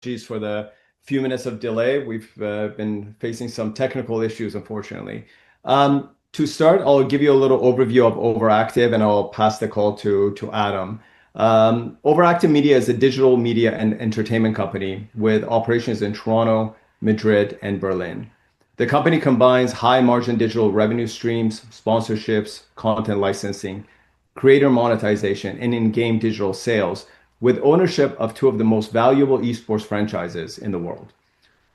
Apologies for the few minutes of delay. We've been facing some technical issues, unfortunately. To start, I'll give you a little overview of Overactive and I'll pass the call to Adam. Overactive Media is a digital media and entertainment company with operations in Toronto, Madrid, and Berlin. The company combines high margin digital revenue streams, sponsorships, content licensing, creator monetization, and in-game digital sales with ownership of two of the most valuable esports franchises in the world.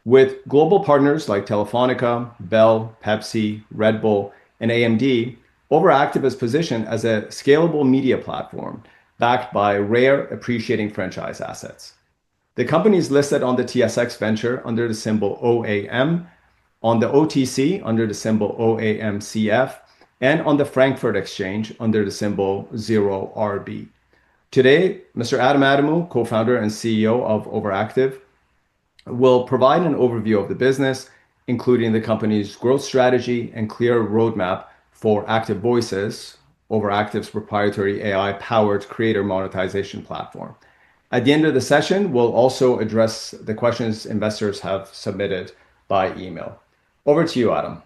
With global partners like Telefonica, Bell, Pepsi, Red Bull, and AMD, Overactive is positioned as a scalable media platform backed by rare appreciating franchise assets. The company is listed on the TSX Venture under the symbol OAM, on the OTC under the symbol OAMCF, and on the Frankfurt Exchange under the symbol 0RB. Today, Mr. Adam Adamu, co-founder and CEO of Overactive, will provide an overview of the business, including the company's growth strategy and clear roadmap for ActiveVoices, Overactive's proprietary AI-powered creator monetization platform. At the end of the session, we'll also address the questions investors have submitted by email. Over to you, Adam.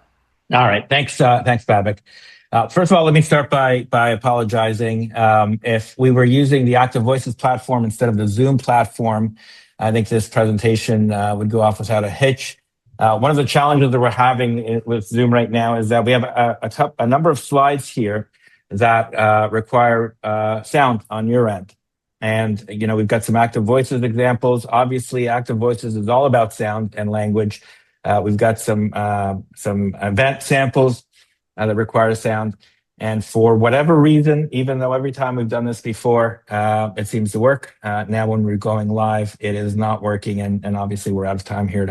All right. Thanks, Babak. First of all, let me start by apologizing. If we were using the ActiveVoices platform instead of the Zoom platform, I think this presentation would go off without a hitch. One of the challenges that we're having with Zoom right now is that we have a number of slides here that require sound on your end. And, we've got some ActiveVoices examples. Obviously, ActiveVoices is all about sound and language. We've got some event samples that require sound. And for whatever reason, even though every time we've done this before, it seems to work. Now when we're going live, it is not working. And obviously we're out of time here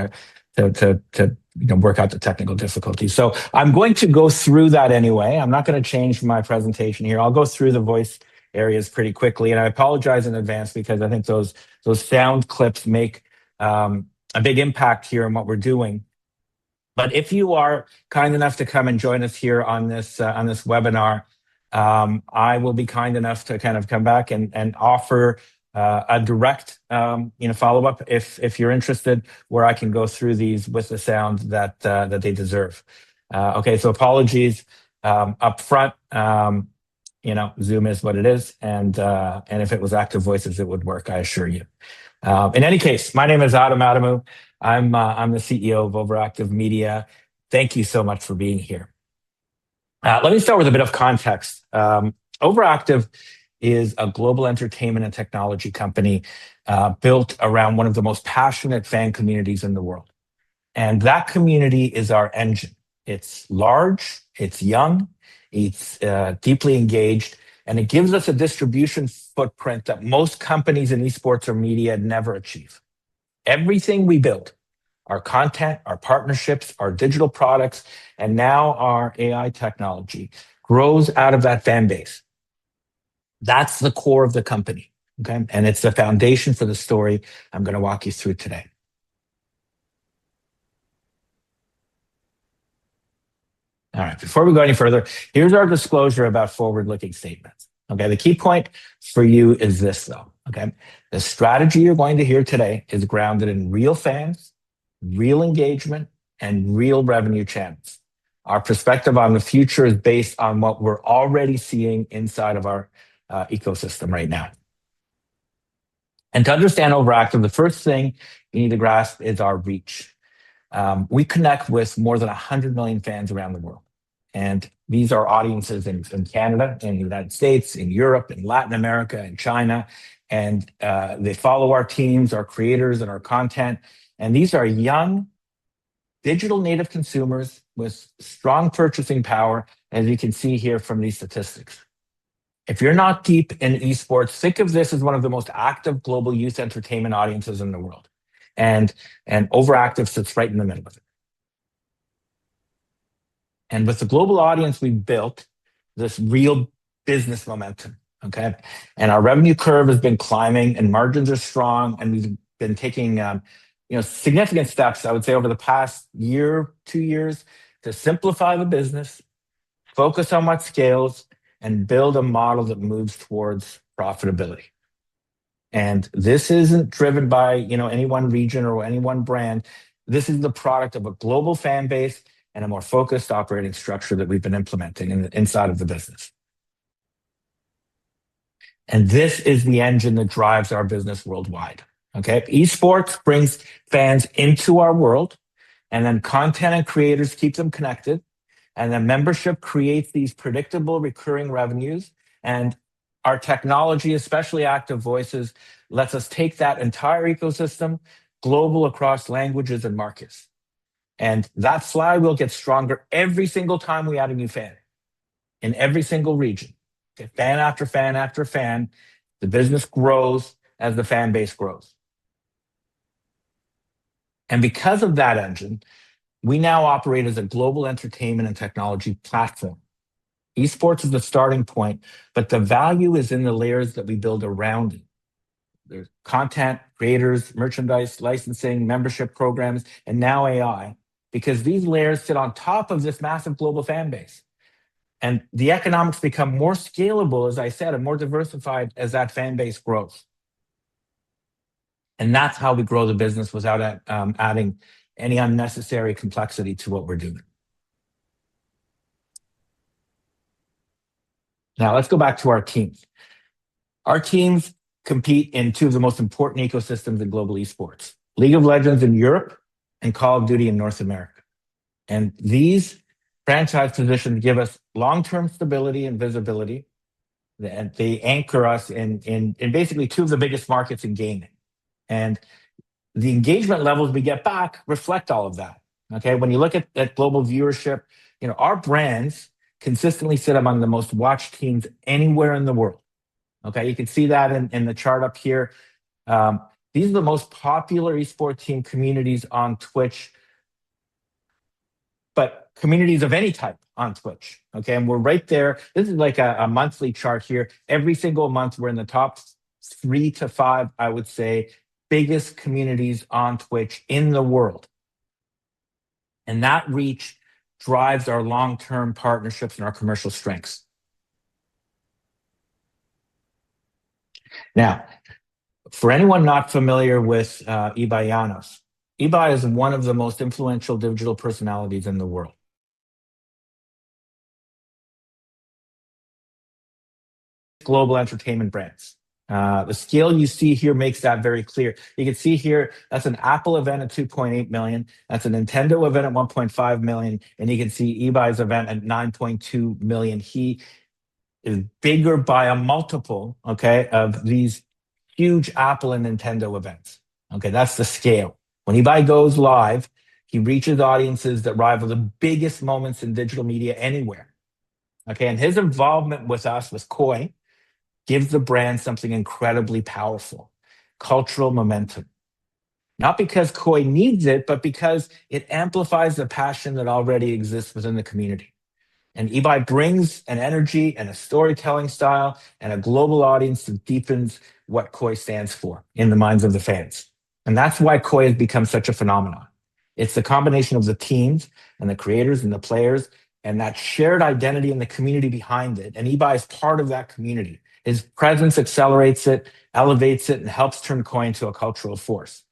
to work out the technical difficulties. So I'm going to go through that anyway. I'm not going to change my presentation here. I'll go through the voice areas pretty quickly. And I apologize in advance because I think those sound clips make a big impact here in what we're doing. But if you are kind enough to come and join us here on this webinar, I will be kind enough to kind of come back and offer a direct follow-up if you're interested, where I can go through these with the sound that they deserve. Okay, so apologies up front. Zoom is what it is, and if it was ActiveVoices, it would work, I assure you. In any case, my name is Adam Adamu. I'm the CEO of Overactive Media. Thank you so much for being here. Let me start with a bit of context. Overactive is a global entertainment and technology company built around one of the most passionate fan communities in the world. And that community is our engine. It's large, it's young, it's deeply engaged, and it gives us a distribution footprint that most companies in esports or media never achieve. Everything we build, our content, our partnerships, our digital products, and now our AI technology grows out of that fan base. That's the core of the company, okay? And it's the foundation for the story I'm going to walk you through today. All right, before we go any further, here's our disclosure about forward-looking statements. Okay, the key point for you is this, though. Okay, the strategy you're going to hear today is grounded in real fans, real engagement, and real revenue channels. Our perspective on the future is based on what we're already seeing inside of our ecosystem right now. And to understand Overactive, the first thing you need to grasp is our reach. We connect with more than 100 million fans around the world. And these are audiences in Canada, in the United States, in Europe, in Latin America, in China. And they follow our teams, our creators, and our content. And these are young, digital native consumers with strong purchasing power, as you can see here from these statistics. If you're not deep in esports, think of this as one of the most active global youth entertainment audiences in the world. And Overactive sits right in the middle of it. And with the global audience we've built, this real business momentum, okay? And our revenue curve has been climbing and margins are strong, and we've been taking significant steps, I would say, over the past year, 2 years, to simplify the business, focus on what scales, and build a model that moves towards profitability. And this isn't driven by, any one region or any one brand. This is the product of a global fan base and a more focused operating structure that we've been implementing inside of the business. And this is the engine that drives our business worldwide. Okay. Esports brings fans into our world, and then content and creators keep them connected. And then membership creates these predictable recurring revenues. And our technology, especially ActiveVoices, lets us take that entire ecosystem global across languages and markets. And that flywheel gets stronger every single time we add a new fan in every single region. Okay, fan after fan after fan, the business grows as the fan base grows. And because of that engine, we now operate as a global entertainment and technology platform. Esports is the starting point, but the value is in the layers that we build around it. There's content, creators, merchandise, licensing, membership programs, and now AI, because these layers sit on top of this massive global fan base. And the economics become more scalable, as I said, and more diversified as that fan base grows. And that's how we grow the business without adding any unnecessary complexity to what we're doing. Now, let's go back to our teams. Our teams compete in two of the most important ecosystems in global esports, League of Legends in Europe and Call of Duty in North America. And these franchise positions give us long-term stability and visibility. And they anchor us in basically two of the biggest markets in gaming. And the engagement levels we get back reflect all of that. Okay, when you look at global viewership, our brands consistently sit among the most watched teams anywhere in the world. Okay, you can see that in the chart up here. These are the most popular esports team communities on Twitch, but communities of any type on Twitch. Okay, and we're right there. This is like a monthly chart here. Every single month, we're in the top 3 to 5, I would say, biggest communities on Twitch in the world. And that reach drives our long-term partnerships and our commercial strengths. Now, for anyone not familiar with Ibai Llanos, Ibai is one of the most influential digital personalities in the world. Global entertainment brands. The scale you see here makes that very clear. You can see here, that's an Apple event at 2.8 million. That's a Nintendo event at 1.5 million. And you can see Ibai's event at 9.2 million. He is bigger by a multiple, okay, of these huge Apple and Nintendo events. Okay, that's the scale. When Ibai goes live, he reaches audiences that rival the biggest moments in digital media anywhere. Okay, and his involvement with us, with Koi, gives the brand something incredibly powerful, cultural momentum. Not because Koi needs it, but because it amplifies the passion that already exists within the community. And Ibai brings an energy and a storytelling style and a global audience that deepens what Koi stands for in the minds of the fans. And that's why Koi has become such a phenomenon. It's the combination of the teams and the creators and the players and that shared identity and the community behind it. And Ibai is part of that community. His presence accelerates it, elevates it, and helps turn Koi into a cultural force.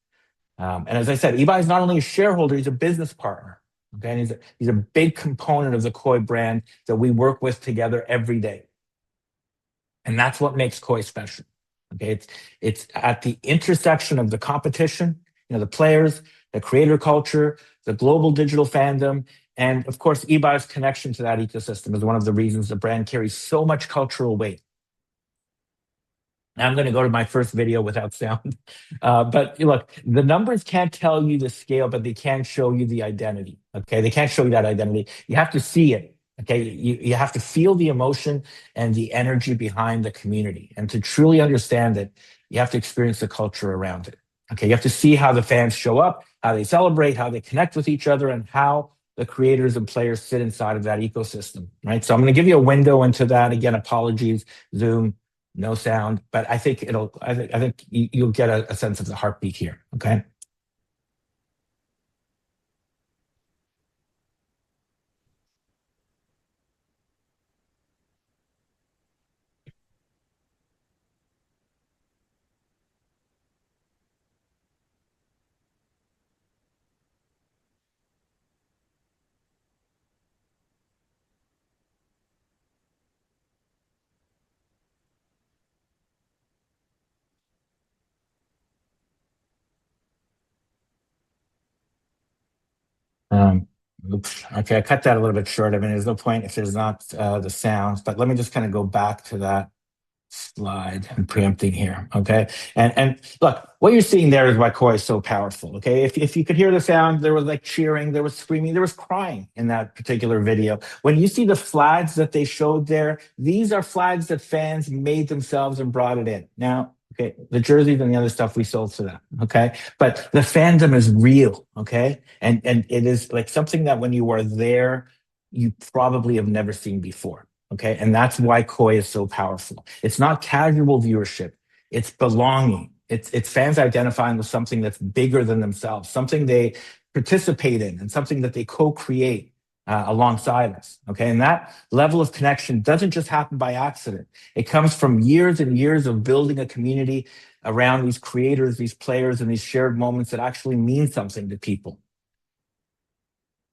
And as I said, Ibai is not only a shareholder, he's a business partner. Okay, and he's a big component of the Koi brand that we work with together every day. And that's what makes Koi special. Okay, it's at the intersection of the competition, the players, the creator culture, the global digital fandom, and of course, Ibai's connection to that ecosystem is one of the reasons the brand carries so much cultural weight. Now I'm going to go to my first video without sound. But look, the numbers can't tell you the scale, but they can show you the identity. Okay, they can't show you that identity. You have to see it. Okay, you have to feel the emotion and the energy behind the community. And to truly understand it, you have to experience the culture around it. Okay, you have to see how the fans show up, how they celebrate, how they connect with each other, and how the creators and players sit inside of that ecosystem. Right. So I'm going to give you a window into that. Again, apologies, Zoom. No sound, but I think you'll get a sense of the heartbeat here. Okay. Um, Oops. Okay, I cut that a little bit short. I mean, there's no point if there's not the sounds, but let me just kind of go back to that slide. I'm preempting here. Okay. And look, what you're seeing there is why Koi is so powerful. Okay. If you could hear the sound, there was like cheering, there was screaming, there was crying in that particular video. When you see the flags that they showed there, these are flags that fans made themselves and brought it in. Now, okay, the jerseys and the other stuff we sold to them. Okay. But the fandom is real. Okay. And it is like something that when you are there, you probably have never seen before. Okay. And that's why Koi is so powerful. It's not casual viewership, it's belonging. It's fans identifying with something that's bigger than themselves, something they participate in, and something that they co create alongside us. Okay. And that level of connection doesn't just happen by accident, it comes from years and years of building a community around these creators, these players, and these shared moments that actually mean something to people.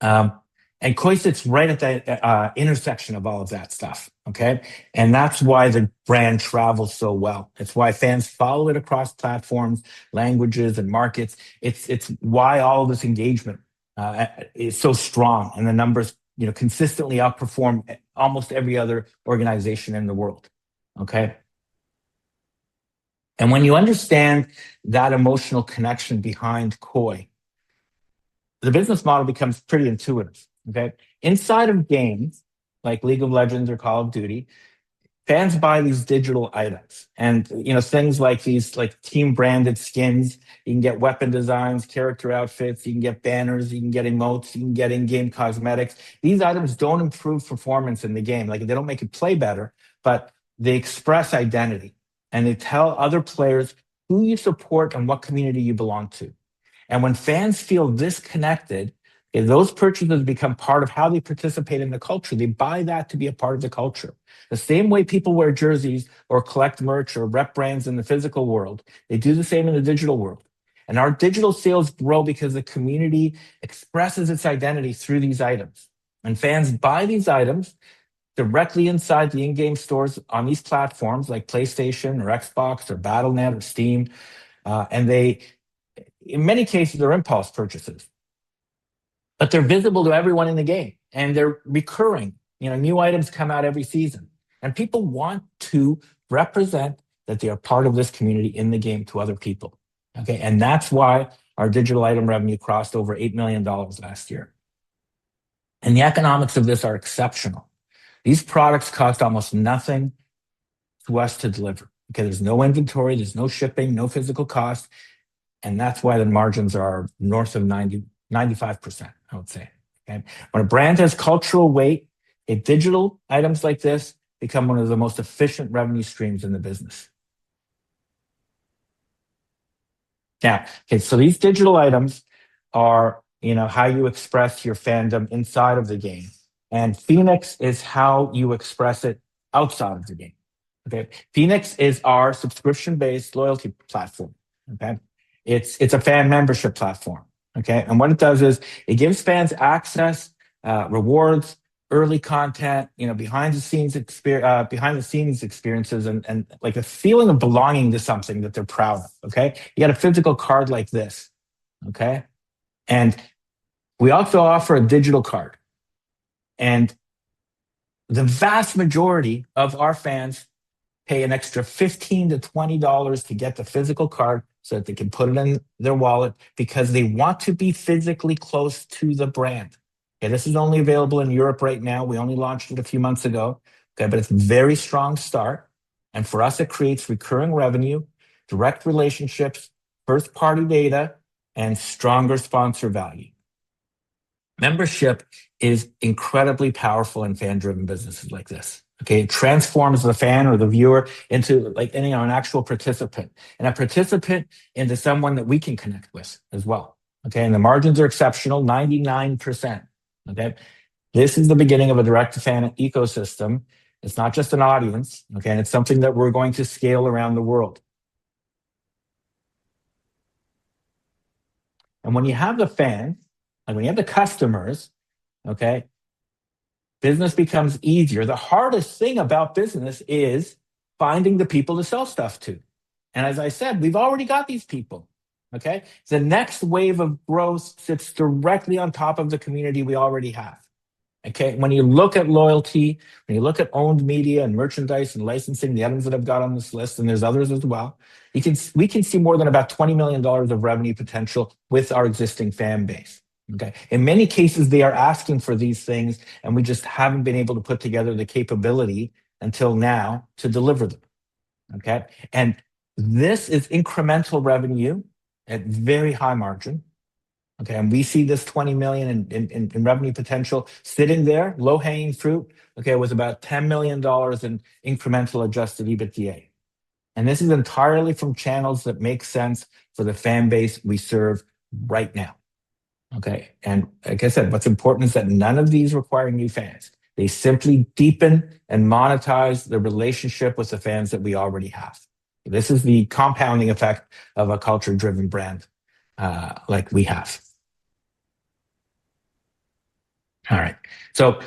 Um, and Koi sits right at the intersection of all of that stuff. Okay. And that's why the brand travels so well. It's why fans follow it across platforms, languages, and markets. It's why all of this engagement is so strong, and the numbers, consistently outperform almost every other organization in the world. Okay. And when you understand that emotional connection behind Koi, the business model becomes pretty intuitive. Okay. Inside of games like League of Legends or Call of Duty, fans buy these digital items, and things like these like team branded skins. You can get weapon designs, character outfits, you can get banners, you can get emotes, you can get in-game cosmetics. These items don't improve performance in the game. Like, they don't make it play better, but they express identity, and they tell other players who you support and what community you belong to. And when fans feel disconnected, if those purchases become part of how they participate in the culture, they buy that to be a part of the culture. The same way people wear jerseys or collect merch or rep brands in the physical world, they do the same in the digital world. And our digital sales grow because the community expresses its identity through these items. And fans buy these items directly inside the in-game stores on these platforms like PlayStation or Xbox or Battle.net or Steam. And they, in many cases, they're impulse purchases, but they're visible to everyone in the game, and they're recurring. New items come out every season, and people want to represent that they are part of this community in the game to other people. Okay. And that's why our digital item revenue crossed over $8 million last year. And the economics of this are exceptional. These products cost almost nothing to us to deliver. Okay. There's no inventory, there's no shipping, no physical cost. And that's why the margins are north of 95%, I would say. Okay? When a brand has cultural weight, digital items like this become one of the most efficient revenue streams in the business. Now, okay, so these digital items are, how you express your fandom inside of the game. And Phoenix is how you express it outside of the game. Okay. Phoenix is our subscription-based loyalty platform. Okay. It's a fan membership platform. Okay. And what it does is it gives fans access, rewards, early content, behind the scenes experiences, and like a feeling of belonging to something that they're proud of. Okay. You got a physical card like this. Okay. And we also offer a digital card. And the vast majority of our fans pay an extra $15 to $20 to get the physical card so that they can put it in their wallet, because they want to be physically close to the brand. Okay, this is only available in Europe right now. We only launched it a few months ago. Okay, but it's a very strong start. And for us, it creates recurring revenue, direct relationships, first-party data, and stronger sponsor value. Membership is incredibly powerful in fan-driven businesses like this. Okay, it transforms the fan or the viewer into like an actual participant, and a participant into someone that we can connect with as well. Okay, and the margins are exceptional, 99%. Okay, this is the beginning of a direct-to-fan ecosystem. It's not just an audience. Okay, and it's something that we're going to scale around the world. And when you have the fans, and when you have the customers, okay, business becomes easier. The hardest thing about business is finding the people to sell stuff to. And as I said, we've already got these people. Okay. The next wave of growth sits directly on top of the community we already have. Okay. When you look at loyalty, when you look at owned media and merchandise and licensing, the items that I've got on this list, and there's others as well, we can see more than about $20 million of revenue potential with our existing fan base. Okay. In many cases, they are asking for these things, and we just haven't been able to put together the capability until now to deliver them. Okay. And this is incremental revenue at very high margin. Okay. And we see this 20 million in revenue potential sitting there, low hanging fruit. Okay. With about $10 million in incremental adjusted EBITDA. And this is entirely from channels that make sense for the fan base we serve right now. Okay. And like I said, what's important is that none of these require new fans. They simply deepen and monetize the relationship with the fans that we already have. This is the compounding effect of a culture-driven brand like we have. All right. So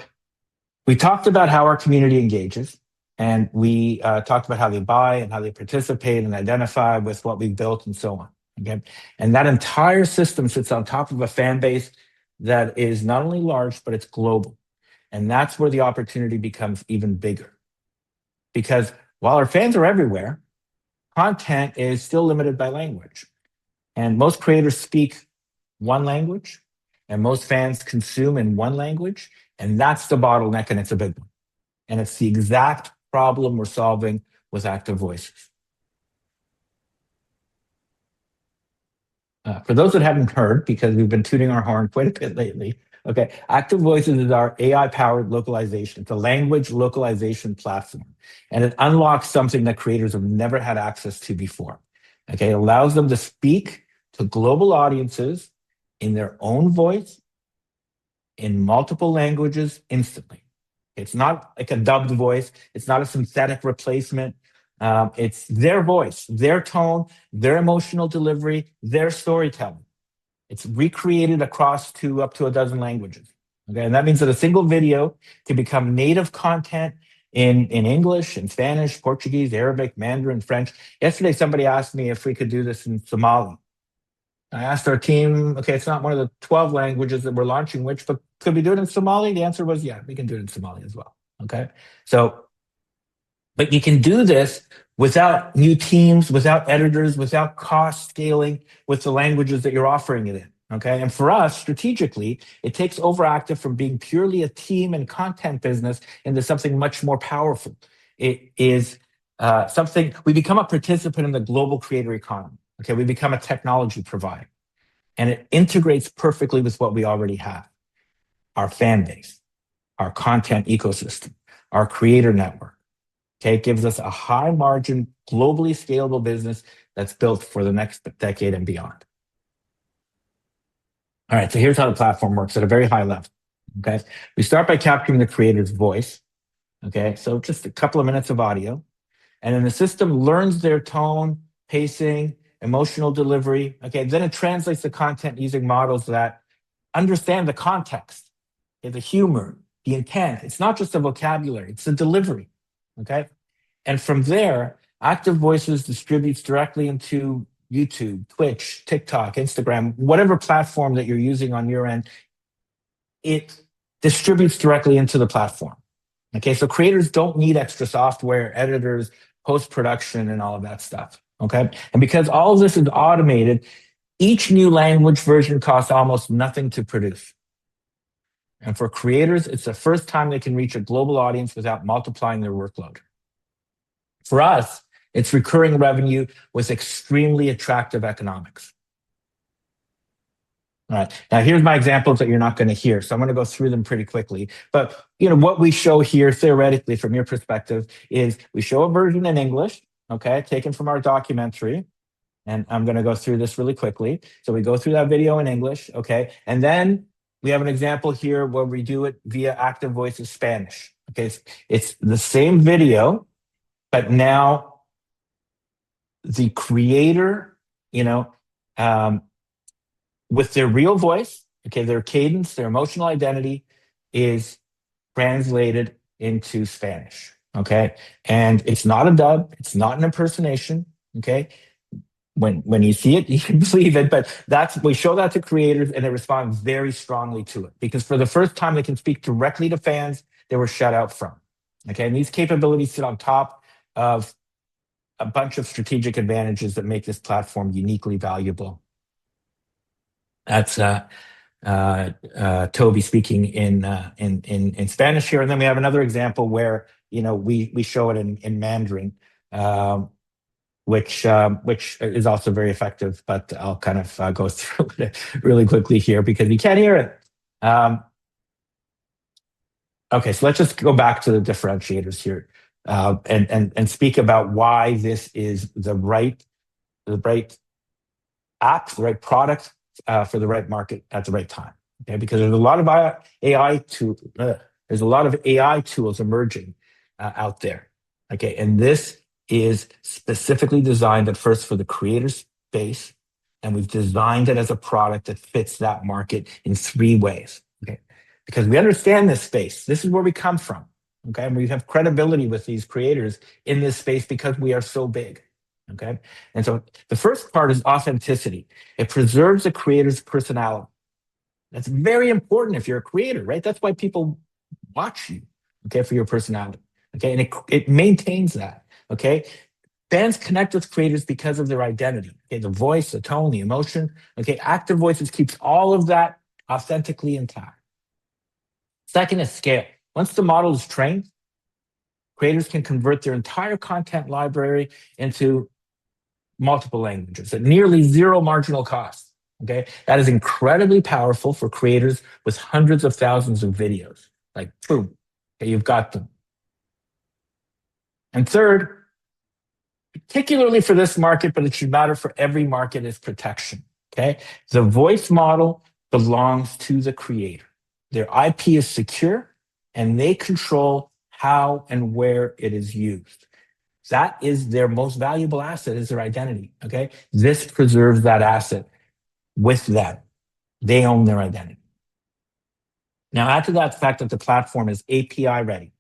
we talked about how our community engages, and we talked about how they buy and how they participate and identify with what we've built and so on. Okay. And that entire system sits on top of a fan base that is not only large, but it's global. And that's where the opportunity becomes even bigger. Because while our fans are everywhere, content is still limited by language. And most creators speak one language, and most fans consume in one language. And that's the bottleneck, and it's a big one. And it's the exact problem we're solving with ActiveVoices. For those that haven't heard, because we've been tooting our horn quite a bit lately, okay, ActiveVoices is our AI-powered localization. It's a language localization platform, and it unlocks something that creators have never had access to before. Okay, it allows them to speak to global audiences in their own voice, in multiple languages instantly. It's not like a dubbed voice. It's not a synthetic replacement. It's their voice, their tone, their emotional delivery, their storytelling. It's recreated across up to a dozen languages. Okay, and that means that a single video can become native content in English, in Spanish, Portuguese, Arabic, Mandarin, French. Yesterday, somebody asked me if we could do this in Somali. I asked our team, okay, it's not one of the 12 languages that we're launching, but could we do it in Somali? The answer was, yeah, we can do it in Somali as well. Okay. So, but you can do this without new teams, without editors, without cost scaling with the languages that you're offering it in. Okay. And for us, strategically, it takes Overactive from being purely a team and content business into something much more powerful. It is something, we become a participant in the global creator economy. Okay, we become a technology provider, and it integrates perfectly with what we already have: our fan base, our content ecosystem, our creator network. Okay, it gives us a high margin, globally scalable business that's built for the next decade and beyond. All right, so here's how the platform works at a very high level. Okay, we start by capturing the creator's voice. Okay, so just a couple of minutes of audio, and then the system learns their tone, pacing, emotional delivery. Okay, then it translates the content using models that understand the context, okay, the humor, the intent. It's not just the vocabulary, it's the delivery. Okay, and from there, ActiveVoices distributes directly into YouTube, Twitch, TikTok, Instagram, whatever platform that you're using on your end. It distributes directly into the platform. Okay, so creators don't need extra software, editors, post-production, and all of that stuff. Okay, and because all of this is automated, each new language version costs almost nothing to produce. And for creators, it's the first time they can reach a global audience without multiplying their workload. For us, it's recurring revenue with extremely attractive economics. All right. Now, here's my examples that you're not going to hear. So I'm going to go through them pretty quickly. But what we show here, theoretically, from your perspective, is we show a version in English, okay, taken from our documentary. And I'm going to go through this really quickly. So we go through that video in English, okay? And then we have an example here where we do it via ActiveVoices Spanish. Okay, it's the same video, but now the creator, with their real voice, okay, their cadence, their emotional identity is translated into Spanish, okay? And it's not a dub, it's not an impersonation, okay? when you see it, you can believe it. But we show that to creators, and they respond very strongly to it because for the first time, they can speak directly to fans they were shut out from. Okay, and these capabilities sit on top of a bunch of strategic advantages that make this platform uniquely valuable. That's Toby speaking in Spanish here, and then we have another example where we show it in Mandarin, which is also very effective. But I'll kind of go through it really quickly here because you can't hear it. Okay, so let's just go back to the differentiators here and speak about why this is the right app, the right product for the right market at the right time. Okay, because there's a lot of AI tools emerging out there. Okay, and this is specifically designed at first for the creator space, and we've designed it as a product that fits that market in 3 ways. Okay, because we understand this space. This is where we come from. Okay, and we have credibility with these creators in this space because we are so big. Okay, and so the first part is authenticity. It preserves a creator's personality. That's very important if you're a creator, right? That's why people watch you, okay, for your personality. Okay, and it maintains that. Okay, fans connect with creators because of their identity. Okay, the voice, the tone, the emotion. Okay, ActiveVoices keeps all of that authentically intact. Second is scale. Once the model is trained, creators can convert their entire content library into multiple languages at nearly 0 marginal cost. Okay, that is incredibly powerful for creators with hundreds of thousands of videos. Like, boom, okay, you've got them. And third, particularly for this market, but it should matter for every market, is protection. Okay, the voice model belongs to the creator. Their IP is secure, and they control how and where it is used. That is their most valuable asset, is their identity. Okay, this preserves that asset with them. They own their identity. Now, add to that fact that the platform is API ready,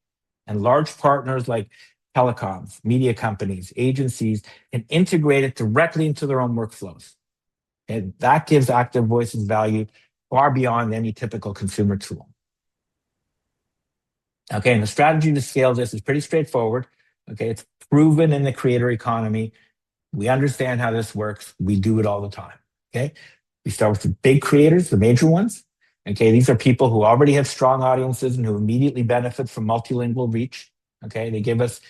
and large partners like telecoms, media companies, agencies can integrate it directly into their own workflows. And that gives ActiveVoices value far beyond any typical consumer tool. Okay, and the strategy to scale this is pretty straightforward. Okay, it's proven in the creator economy. We understand how this works. We do it all the time. Okay, we start with the big creators, the major ones. Okay, these are people who already have strong audiences and who immediately benefit from multilingual reach. Okay, they give us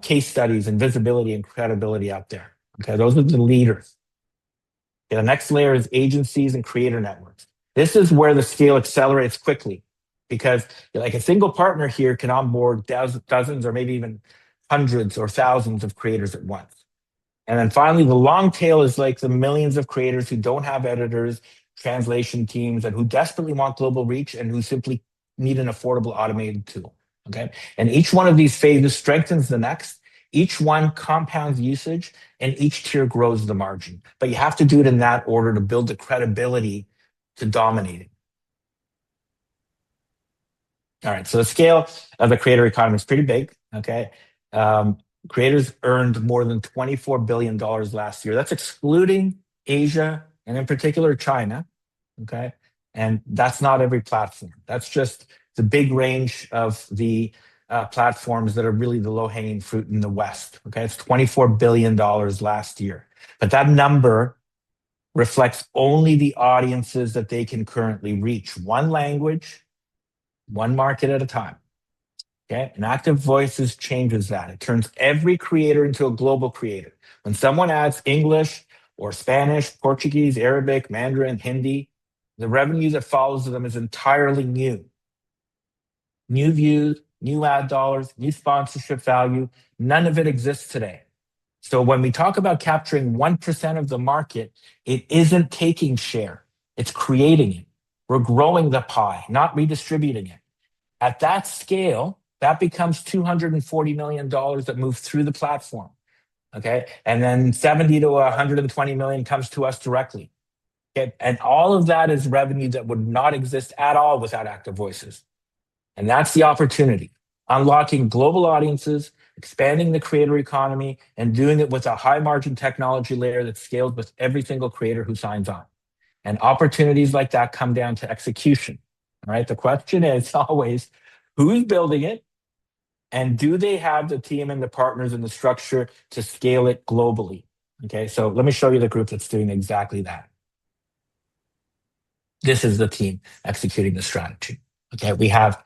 case studies and visibility and credibility out there. Okay, those are the leaders. Okay, the next layer is agencies and creator networks. This is where the scale accelerates quickly because like a single partner here can onboard dozens or maybe even hundreds or thousands of creators at once. And then finally, the long tail is like the millions of creators who don't have editors, translation teams, and who desperately want global reach and who simply need an affordable automated tool. Okay, and each one of these phases strengthens the next. Each one compounds usage, and each tier grows the margin. But you have to do it in that order to build the credibility to dominate it. All right, so the scale of the creator economy is pretty big. Okay, creators earned more than $24 billion last year. That's excluding Asia and in particular China. Okay, and that's not every platform. That's just the big range of the platforms that are really the low-hanging fruit in the West. Okay, it's $24 billion last year. But that number reflects only the audiences that they can currently reach. One language, one market at a time. Okay, and ActiveVoices changes that. It turns every creator into a global creator. When someone adds English or Spanish, Portuguese, Arabic, Mandarin, Hindi, the revenue that follows them is entirely new. New views, new ad dollars, new sponsorship value, none of it exists today. So when we talk about capturing 1% of the market, it isn't taking share, it's creating it. We're growing the pie, not redistributing it. At that scale, that becomes $240 million that moves through the platform. Okay, and then 70 to 120 million comes to us directly. Okay, and all of that is revenue that would not exist at all without ActiveVoices. And that's the opportunity, unlocking global audiences expanding the creator economy, and doing it with a high margin technology layer that scales with every single creator who signs on. And opportunities like that come down to execution. All right. The question is always who's building it, and do they have the team and the partners and the structure to scale it globally? Okay. So let me show you the group that's doing exactly that. This is the team executing the strategy. Okay. We have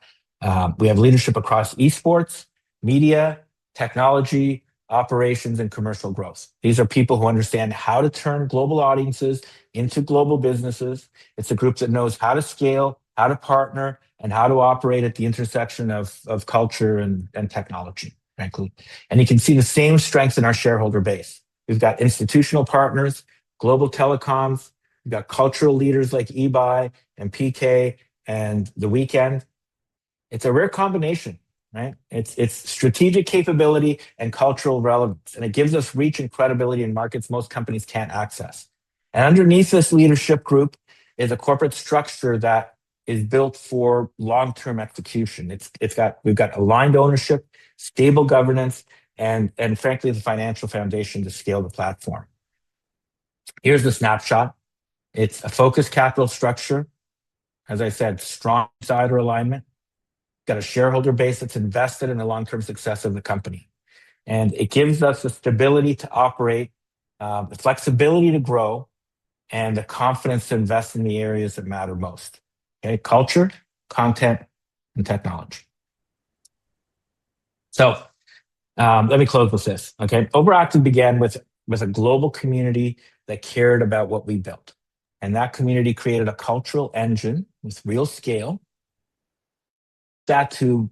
leadership across esports, media, technology, operations, and commercial growth. These are people who understand how to turn global audiences into global businesses. It's a group that knows how to scale, how to partner, and how to operate at the intersection of culture and technology, frankly. And you can see the same strengths in our shareholder base. We've got institutional partners, global telecoms, we've got cultural leaders like eBay and PK and The Weekend. It's a rare combination, right? It's strategic capability and cultural relevance, and it gives us reach and credibility in markets most companies can't access. And underneath this leadership group is a corporate structure that is built for long-term execution. We've got aligned ownership, stable governance, and frankly the financial foundation to scale the platform. Here's the snapshot. It's a focused capital structure. As I said, strong insider alignment. Got a shareholder base that's invested in the long-term success of the company. And it gives us the stability to operate, the flexibility to grow, and the confidence to invest in the areas that matter most. Okay, culture, content, and technology. So let me close with this. Okay, Overactive began with a global community that cared about what we built. And that community created a cultural engine with real scale. That to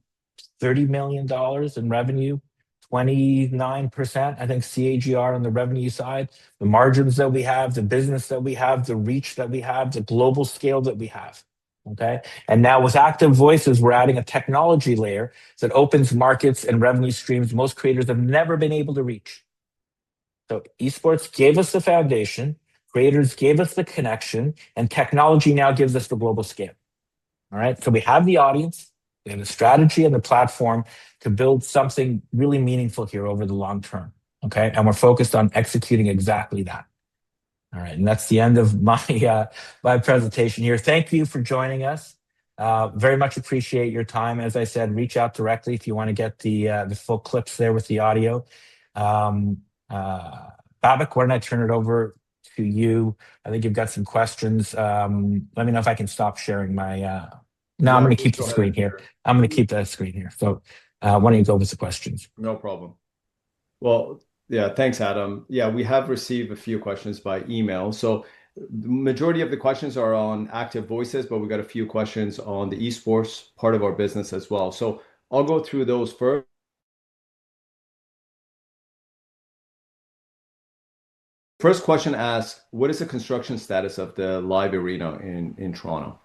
$30 million in revenue, 29%, I think, CAGR on the revenue side, the margins that we have, the business that we have, the reach that we have, the global scale that we have. Okay. And now with ActiveVoices, we're adding a technology layer that opens markets and revenue streams most creators have never been able to reach. So esports gave us the foundation, creators gave us the connection, and technology now gives us the global scale. All right. So we have the audience, we have the strategy and the platform to build something really meaningful here over the long term. Okay. And we're focused on executing exactly that. All right. And that's the end of my presentation here. Thank you for joining us. Very much appreciate your time. As I said, reach out directly if you want to get the full clips there with the audio. Babak, why don't I turn it over to you? I think you've got some questions. Let me know if I can stop sharing my. No, I'm going to keep the screen here. I'm going to keep that screen here. So why don't you go with the questions? No problem. Well, yeah, thanks, Adam. Yeah, we have received a few questions by email. So the majority of the questions are on ActiveVoices, but we've got a few questions on the esports part of our business as well. So I'll go through those first. First question asks, what is the construction status of the live arena in Toronto?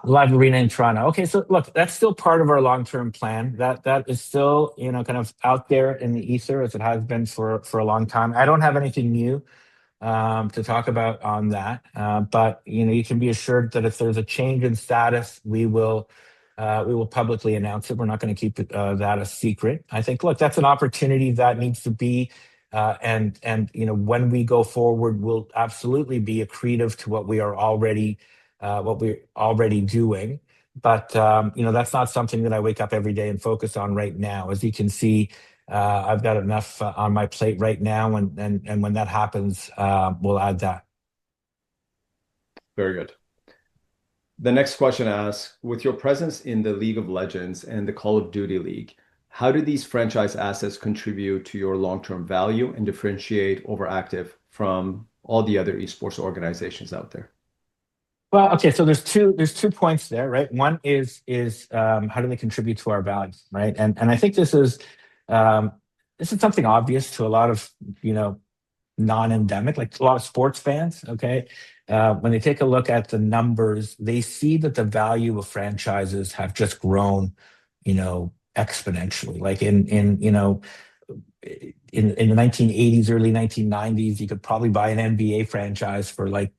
Live arena in Toronto. Okay, so look, that's still part of our long-term plan. That is still, kind of out there in the ether as it has been for a long time. I don't have anything new to talk about on that, but you can be assured that if there's a change in status, we will publicly announce it. We're not going to keep that a secret. I think, look, that's an opportunity that needs to be, and when we go forward, we'll absolutely be accretive to what we're already doing. But that's not something that I wake up every day and focus on right now. As you can see, I've got enough on my plate right now, and when that happens, we'll add that. Very good. The next question asks, with your presence in the League of Legends and the Call of Duty League, how do these franchise assets contribute to your long-term value and differentiate Overactive from all the other esports organizations out there? Well, okay, so there's two points there, right? One is how do they contribute to our values, right? And I think this is something obvious to a lot of non-endemic, like a lot of sports fans. Okay, when they take a look at the numbers, they see that the value of franchises have just grown, exponentially. Like in the 1980s, early 1990s, you could probably buy an NBA franchise for like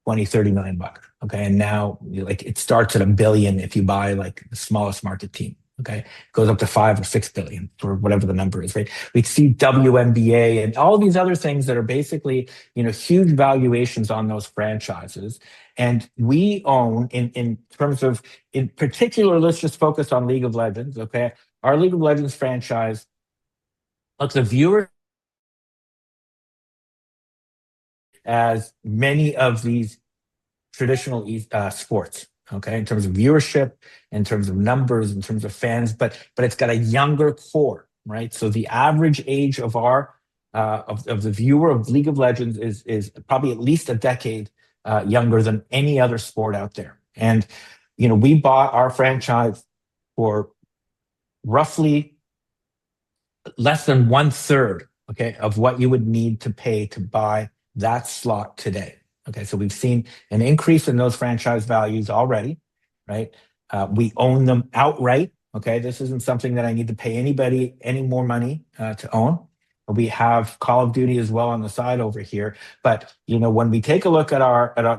20-30 million bucks. Okay. And now it starts at $1 billion if you buy like the smallest market team. Okay, it goes up to 5 or 6 billion or whatever the number is, right? We see WNBA and all these other things that are basically, huge valuations on those franchises. And we own, in terms of, in particular, let's just focus on League of Legends. Okay, our League of Legends franchise, look, the viewer as many of these traditional sports. Okay, in terms of viewership, in terms of numbers, in terms of fans, but it's got a younger core, right? So the average age of our of the viewer of League of Legends is probably at least a decade younger than any other sport out there. And we bought our franchise for roughly less than 1/3, okay, of what you would need to pay to buy that slot today. Okay, so we've seen an increase in those franchise values already, right? We own them outright. Okay, this isn't something that I need to pay anybody any more money to own. We have Call of Duty as well on the side over here. But when we take a look at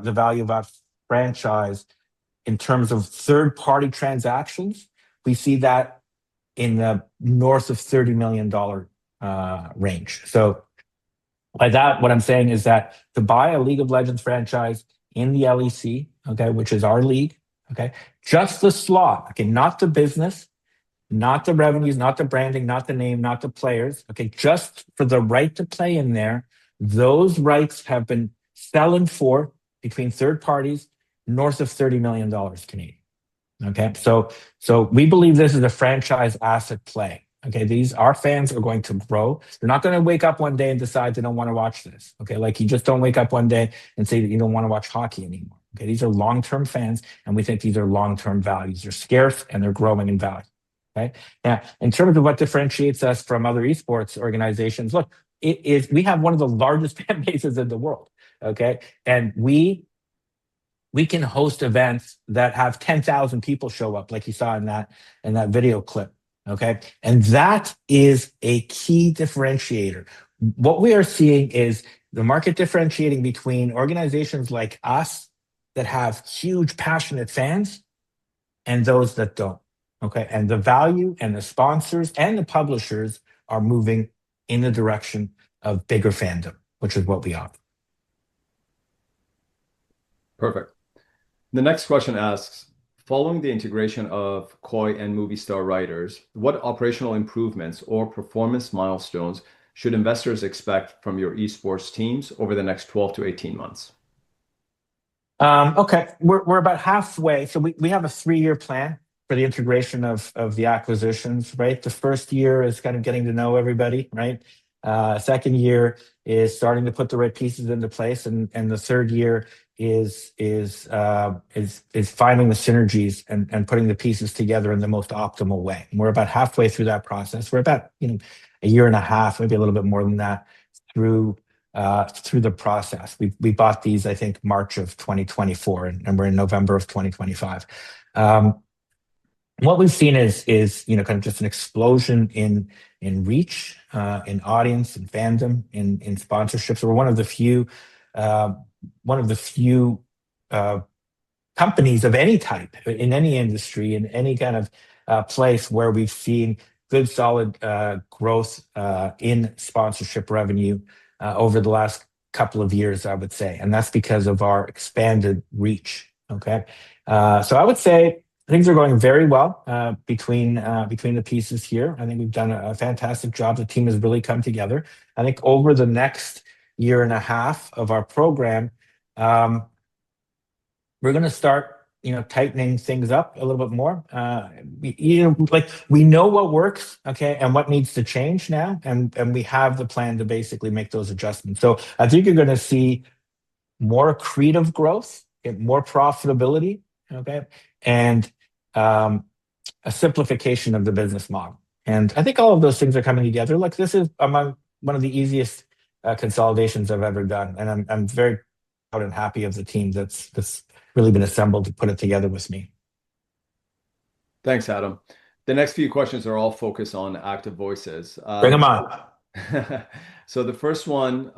the value of our franchise in terms of third-party transactions, we see that in the north of $30 million range. So by that, what I'm saying is that to buy a League of Legends franchise in the LEC, okay, which is our league, okay, just the slot, okay, not the business, not the revenues, not the branding, not the name, not the players, okay, just for the right to play in there, those rights have been selling for between third parties north of $30 million Canadian. Okay, so we believe this is a franchise asset play. Okay, our fans are going to grow. They're not going to wake up one day and decide they don't want to watch this. Okay, like you just don't wake up one day and say that you don't want to watch hockey anymore. Okay, these are long-term fans, and we think these are long-term values. They're scarce and they're growing in value. Okay, now in terms of what differentiates us from other esports organizations, look, we have one of the largest fan bases in the world. Okay, and we can host events that have 10,000 people show up, like you saw in that video clip. Okay, and that is a key differentiator. What we are seeing is the market differentiating between organizations like us that have huge, passionate fans and those that don't. Okay, and the value and the sponsors and the publishers are moving in the direction of bigger fandom, which is what we offer. Perfect. The next question asks, following the integration of Koi and Movie Star writers, what operational improvements or performance milestones should investors expect from your esports teams over the next 12 to 18 months? Okay, we're about halfway. So we have a 3-year plan for the integration of the acquisitions, right? The first year is kind of getting to know everybody, right? Second year is starting to put the right pieces into place, and the third year is finding the synergies and putting the pieces together in the most optimal way. And we're about halfway through that process. We're about a year and a half, maybe a little bit more than that, through the process. We bought these, I think, March of 2024, and we're in November of 2025. What we've seen is kind of just an explosion in reach, in audience, in fandom, in sponsorships. We're one of the few companies of any type in any industry, in any kind of place where we've seen good, solid growth in sponsorship revenue over the last couple of years, I would say, and that's because of our expanded reach. Okay, so I would say things are going very well between the pieces here. I think we've done a fantastic job. The team has really come together. I think over the next year and a half of our program, we're going to start tightening things up a little bit more. We know what works, okay, and what needs to change now, and we have the plan to basically make those adjustments. So I think you're going to see more accretive growth, get more profitability, okay, and a simplification of the business model. And I think all of those things are coming together. Like, this is among one of the easiest consolidations I've ever done, and I'm very proud and happy of the team that's really been assembled to put it together with me. Thanks, Adam. The next few questions are all focused on ActiveVoices. Bring them on. So the first one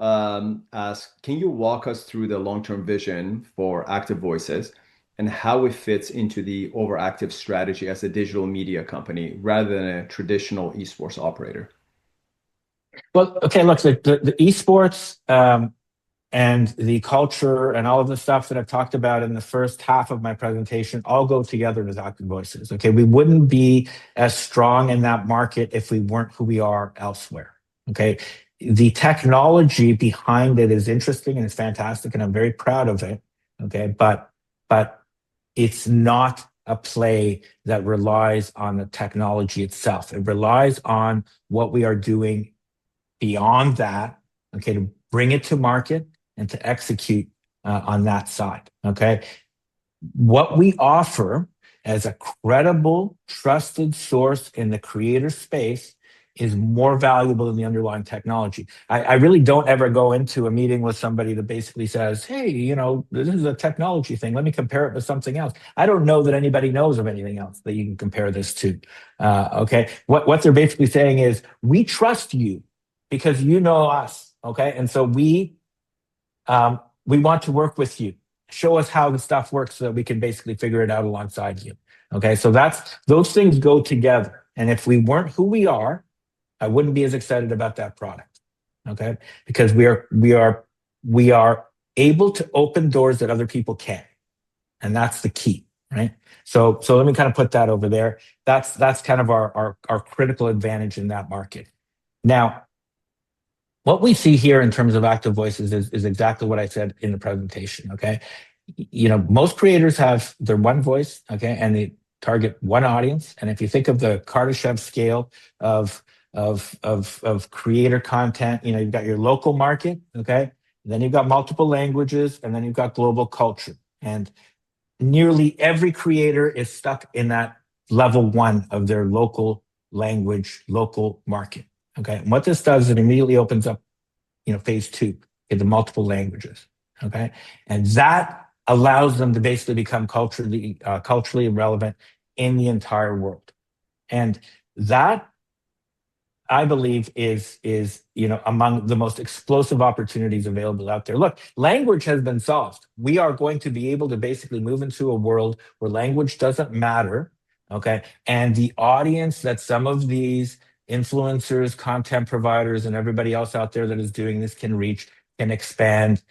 asks, can you walk us through the long-term vision for ActiveVoices? and how it fits into the Overactive strategy as a digital media company rather than a traditional esports operator. Well, okay, look, the esports and the culture and all of the stuff that I've talked about in the first half of my presentation all go together as Active Voices. Okay, we wouldn't be as strong in that market if we weren't who we are elsewhere. Okay, the technology behind it is interesting and it's fantastic, and I'm very proud of it. Okay, but it's not a play that relies on the technology itself. It relies on what we are doing beyond that, okay, to bring it to market and to execute on that side, okay? What we offer as a credible, trusted source in the creator space is more valuable than the underlying technology. I really don't ever go into a meeting with somebody that basically says, hey, you know, this is a technology thing. Let me compare it with something else. I don't know that anybody knows of anything else that you can compare this to. Okay. What they're basically saying is, we trust you because you know us. Okay. And so we want to work with you. Show us how the stuff works so that we can basically figure it out alongside you. Okay. So those things go together. And if we weren't who we are, I wouldn't be as excited about that product. Okay. Because we are able to open doors that other people can't. And that's the key. Right. So let me kind of put that over there. That's kind of our critical advantage in that market. Now, what we see here in terms of Active Voices is exactly what I said in the presentation. Okay. You know, most creators have their one voice, okay, and they target one audience. And if you think of the Kardashev scale of creator content, you know, you've got your local market, okay, then you've got multiple languages, and then you've got global culture. And nearly every creator is stuck in that level one of their local language, local market. Okay. And what this does, it immediately opens up, you know, phase two into multiple languages. Okay. And that allows them to basically become culturally relevant in the entire world. And that, I believe, is you know, among the most explosive opportunities available out there. Look, language has been solved. We are going to be able to basically move into a world where language doesn't matter. Okay. And the audience that some of these influencers, content providers, and everybody else out there that is doing this can reach can expand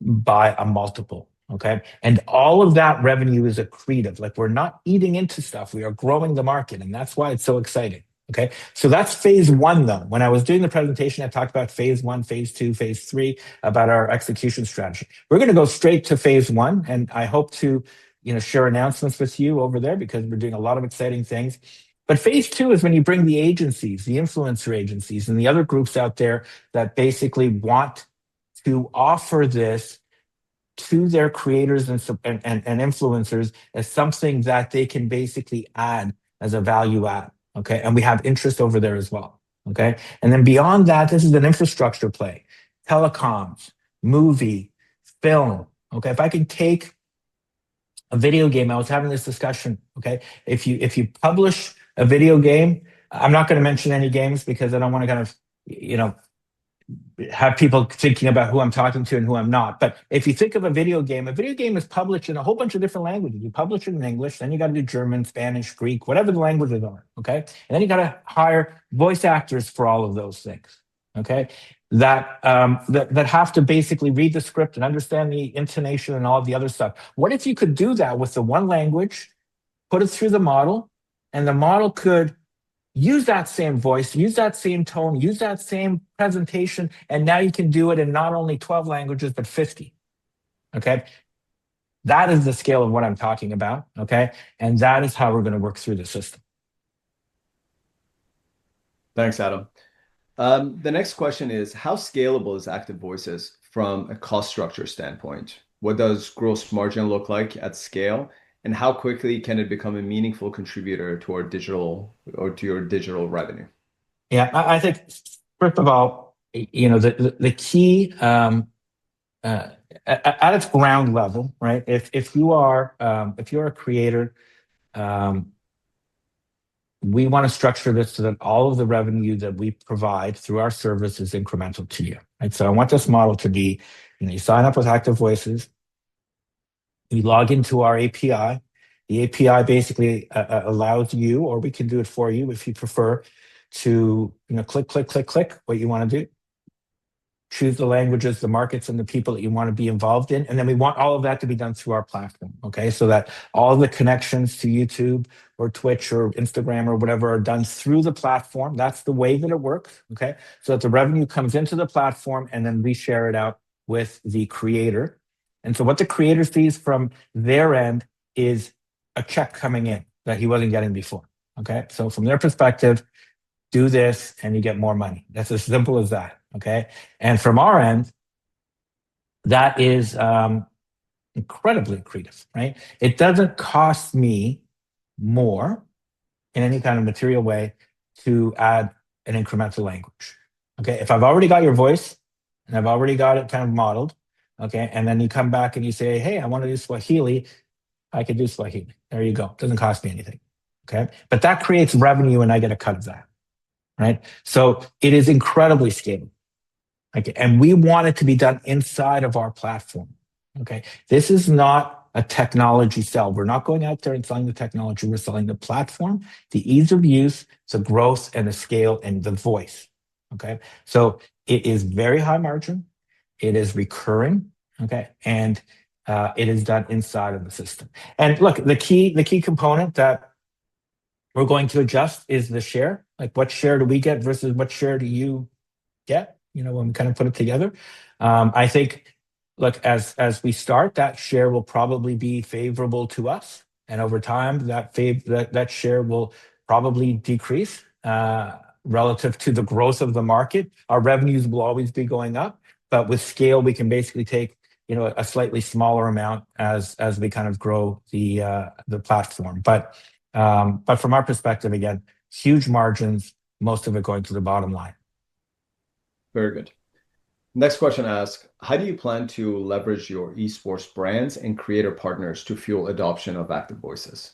by a multiple. Okay. And all of that revenue is accretive. Like, we're not eating into stuff, we are growing the market. And that's why it's so exciting. Okay. So that's phase one, though. When I was doing the presentation, I talked about phase one, phase two, phase three, about our execution strategy. We're going to go straight to phase one. And I hope to, you know, share announcements with you over there because we're doing a lot of exciting things. But phase two is when you bring the agencies, the influencer agencies, and the other groups out there that basically want to offer this to their creators and influencers as something that they can basically add as a value add. Okay. And we have interest over there as well. Okay. And then beyond that, this is an infrastructure play, telecoms, movie, film. Okay. If I can take a video game, I was having this discussion. Okay. If you publish a video game, I'm not going to mention any games because I don't want to kind of, you know, have people thinking about who I'm talking to and who I'm not. But if you think of a video game is published in a whole bunch of different languages. You publish it in English, then you got to do German, Spanish, Greek, whatever the languages are. Okay. And then you got to hire voice actors for all of those things. Okay. That have to basically read the script and understand the intonation and all of the other stuff. What if you could do that with the one language, put it through the model, and the model could use that same voice, use that same tone, use that same presentation, and now you can do it in not only 12 languages, but 50. Okay. That is the scale of what I'm talking about. Okay. And that is how we're going to work through the system. Thanks, Adam. The next question is, how scalable is Active Voices from a cost structure standpoint? What does gross margin look like at scale? And how quickly can it become a meaningful contributor to our digital or to your digital revenue? Yeah, I think, first of all, you know, the key at its ground level, right? If you are a creator, we want to structure this so that all of the revenue that we provide through our service is incremental to you. Right? So I want this model to be, you know, you sign up with Active Voices, You log into our API. The API basically allows you, or we can do it for you if you prefer, to click, click, click, click what you want to do, choose the languages, the markets, and the people that you want to be involved in. And then we want all of that to be done through our platform, okay? So that all the connections to YouTube or Twitch or Instagram or whatever are done through the platform. That's the way that it works, okay? So that the revenue comes into the platform and then we share it out with the creator. And so what the creator sees from their end is a check coming in that he wasn't getting before, okay? So from their perspective, do this and you get more money. That's as simple as that, okay? And from our end, that is incredibly accretive, right? It doesn't cost me more in any kind of material way to add an incremental language, okay? If I've already got your voice and I've already got it kind of modeled, okay, and then you come back and you say, hey, I want to do Swahili, I could do Swahili. There you go. It doesn't cost me anything, okay? But that creates revenue and I get a cut of that. Right? So it is incredibly scalable. Okay. And we want it to be done inside of our platform. Okay. This is not a technology sell. We're not going out there and selling the technology. We're selling the platform, the ease of use, the growth and the scale and the voice. Okay. So it is very high margin. It is recurring. Okay. And it is done inside of the system. And look, the key component that we're going to adjust is the share. Like what share do we get versus what share do you get? When we kind of put it together. I think, look, as we start, that share will probably be favorable to us, and over time, that share will probably decrease relative to the growth of the market. Our revenues will always be going up, but with scale, we can basically take a slightly smaller amount as we kind of grow the platform. But from our perspective, again, huge margins, most of it going to the bottom line. Very good. Next question asks, how do you plan to leverage your esports brands and creator partners to fuel adoption of ActiveVoices?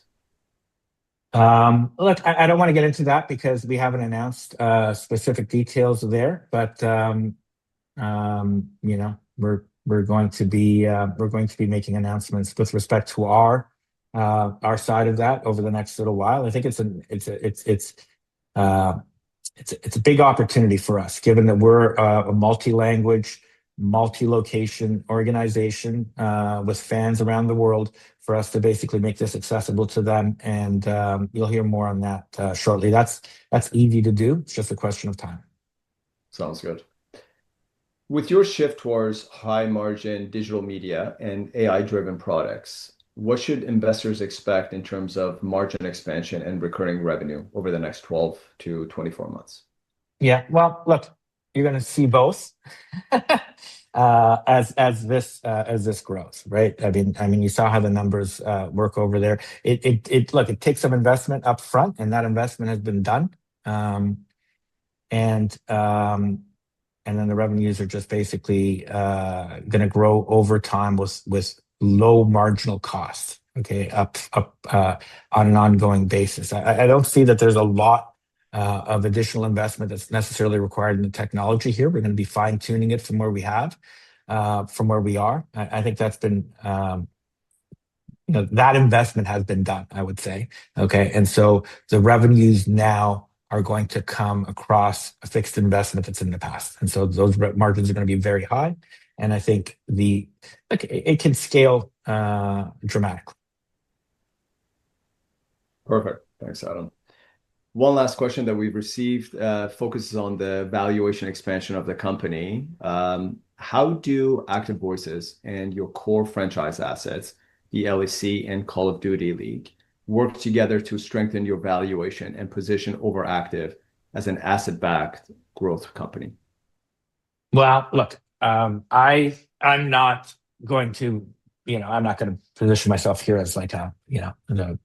Look, I don't want to get into that because we haven't announced specific details there, but we're going to be making announcements with respect to our side of that over the next little while. I think it's a big opportunity for us, given that we're a multi-language, multi-location organization with fans around the world, for us to basically make this accessible to them. And you'll hear more on that shortly. That's easy to do. It's just a question of time. Sounds good. With your shift towards high margin digital media and AI-driven products, what should investors expect in terms of margin expansion and recurring revenue over the next 12 to 24 months? Yeah, well, look, you're going to see both as this grows, right? I mean, you saw how the numbers work over there. It takes some investment up front, and that investment has been done, and then the revenues are just basically going to grow over time with low marginal costs, okay, up on an ongoing basis. I don't see that there's a lot of additional investment that's necessarily required in the technology here. We're going to be fine tuning it from where we are. I think that's been, that investment has been done, I would say, okay, and so the revenues now are going to come across a fixed investment that's in the past. And so those margins are going to be very high. And I think it can scale dramatically. Perfect. Thanks, Adam. One last question that we've received focuses on the valuation expansion of the company. How do ActiveVoices and your core franchise assets, the LEC and Call of Duty League, work together to strengthen your valuation and position Overactive as an asset-backed growth company? Well, look, I'm not going to, I'm not going to position myself here as like an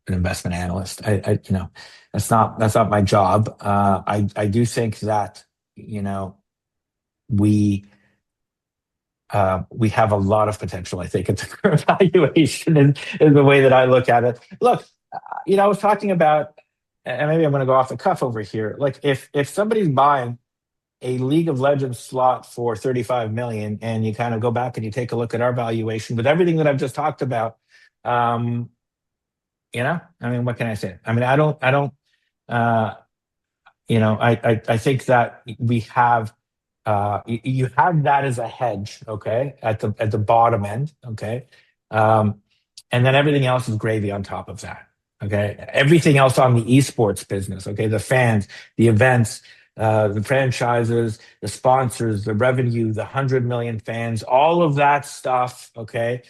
investment analyst. That's not my job. I do think that, we have a lot of potential. I think it's a current valuation in the way that I look at it. Look, I was talking about, and maybe I'm going to go off the cuff over here. Like if somebody's buying a League of Legends slot for 35 million, and you kind of go back and you take a look at our valuation with everything that I've just talked about, Um, I mean, what can I say? I mean, I don't, uh, I think that we have, you have that as a hedge, okay, at the bottom end, okay, um, and then everything else is gravy on top of that, okay. Everything else on the esports business, okay, the fans, the events, the franchises, the sponsors, the revenue, the 100 million fans, all of that stuff, okay,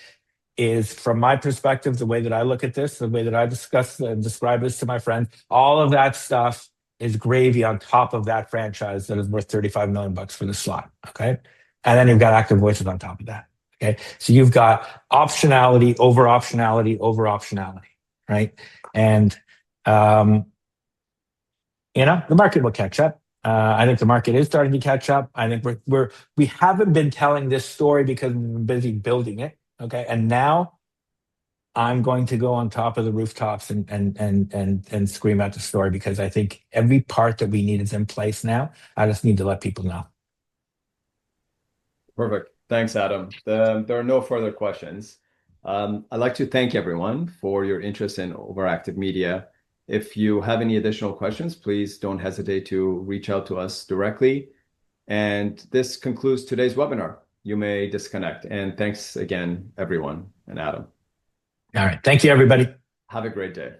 is from my perspective, the way that I look at this, the way that I discuss and describe this to my friends, all of that stuff is gravy on top of that franchise that is worth 35 million bucks for the slot. Okay. And then you've got active voices on top of that. Okay. So you've got optionality over optionality over optionality. Right. And, um, the market will catch up. I think the market is starting to catch up. I think we haven't been telling this story because we've been busy building it. Okay. And now I'm going to go on top of the rooftops and scream out the story because I think every part that we need is in place now. I just need to let people know. Perfect. Thanks, Adam. There are no further questions. I'd like to thank everyone for your interest in Overactive Media. If you have any additional questions, please don't hesitate to reach out to us directly. And this concludes today's webinar. You may disconnect. And thanks again, everyone, and Adam. All right. Thank you, everybody. Have a great day.